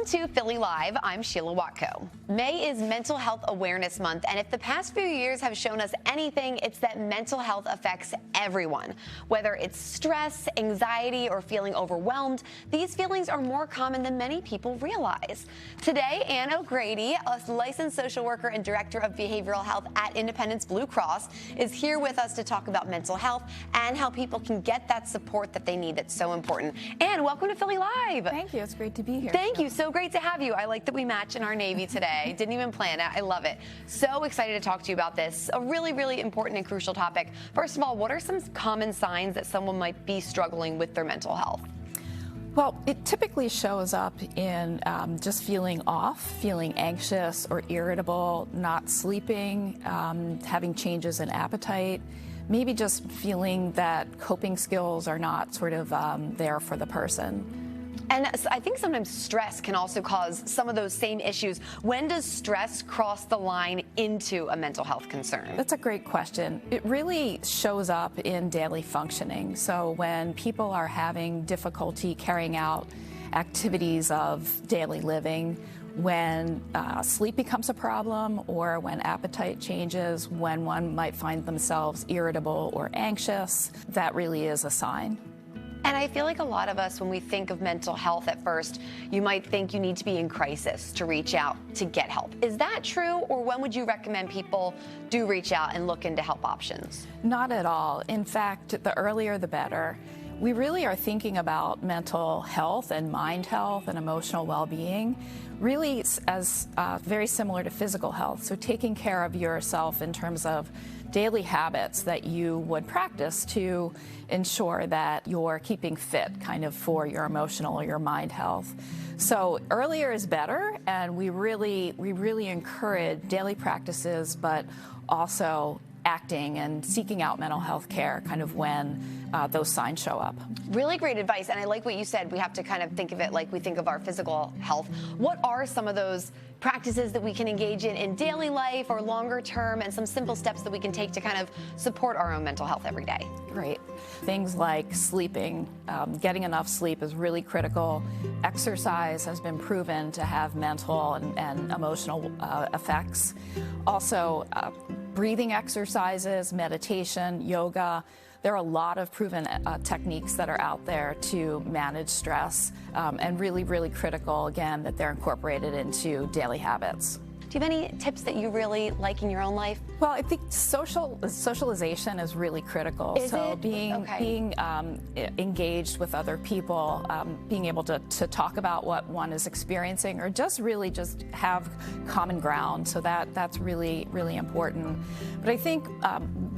to Philly Live. I'm Sheila Watko. May is Mental Health Awareness Month, and if the past few years have shown us anything, it's that mental health affects everyone. Whether it's stress, anxiety, or feeling overwhelmed, these feelings are more common than many people realize. Today, Ann O'Grady, a licensed social worker and director of behavioral health at Independence Blue Cross, is here with us to talk about mental health and how people can get that support that they need that's so important. Ann, welcome to Philly Live. Thank you. It's great to be here. Thank you. So great to have you. I like that we match in our Navy today. Didn't even plan it. I love it. So excited to talk to you about this. A really, really important and crucial topic. First of all, what are some common signs that someone might be struggling with their mental health? Well, it typically shows up in just feeling off, feeling anxious or irritable, not sleeping, having changes in appetite, maybe just feeling that coping skills are not sort of there for the person. And I think sometimes stress can also cause some of those same issues. When does stress cross the line into a mental health concern? That's a great question. It really shows up in daily functioning. So when people are having difficulty carrying out activities of daily living, when sleep becomes a problem, or when appetite changes, when one might find themselves irritable or anxious, that really is a sign. And I feel like a lot of us, when we think of mental health at first, you might think you need to be in crisis to reach out to get help. Is that true, or when would you recommend people do reach out and look into help options? Not at all. In fact, the earlier the better. We really are thinking about mental health and mind health and emotional well-being really as very similar to physical health. So taking care of yourself in terms of daily habits that you would practice to ensure that you're keeping fit kind of for your emotional or your mind health. So earlier is better, and we really encourage daily practices, but also acting and seeking out mental health care kind of when those signs show up. Really great advice, and I like what you said. We have to kind of think of it like we think of our physical health. What are some of those practices that we can engage in daily life or longer term, and some simple steps that we can take to kind of support our own mental health every day? Great. Things like sleeping, getting enough sleep is really critical. Exercise has been proven to have mental and emotional effects. Also, breathing exercises, meditation, yoga. There are a lot of proven techniques that are out there to manage stress, and really, really critical, again, that they're incorporated into daily habits. Do you have any tips that you really like in your own life? Well, I think socialization is really critical. Is so it? being engaged with other people, being able to talk about what one is experiencing, or just have common ground. So that's really, really important. But I think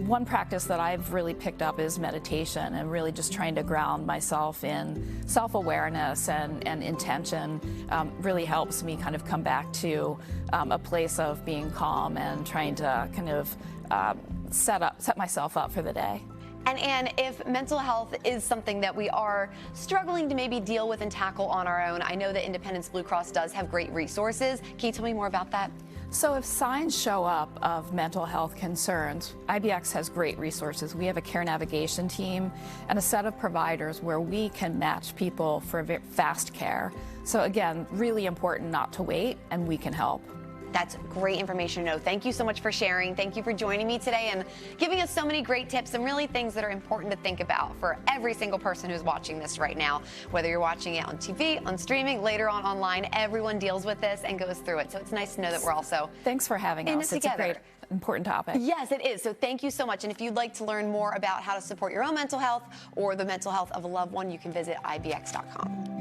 one practice that I've really picked up is meditation, and really just trying to ground myself in self-awareness and intention really helps me kind of come back to a place of being calm and trying to kind of set myself up for the day. And Ann, if mental health is something that we are struggling to maybe deal with and tackle on our own, I know that Independence Blue Cross does have great resources. Can you tell me more about that? So if signs show up of mental health concerns, IBX has great resources. We have a care navigation team and a set of providers where we can match people for fast care. So again, really important not to wait, and we can help. That's great information to know. Thank you so much for sharing. Thank you for joining me today and giving us so many great tips and really things that are important to think about for every single person who's watching this right now. Whether you're watching it on TV, on streaming, later on online, everyone deals with this and goes through it. So it's nice to know that we're also Thanks for having us. It's a great, important topic. Yes, it is. So thank you so much. And if you'd like to learn more about how to support your own mental health or the mental health of a loved one, you can visit IBX.com.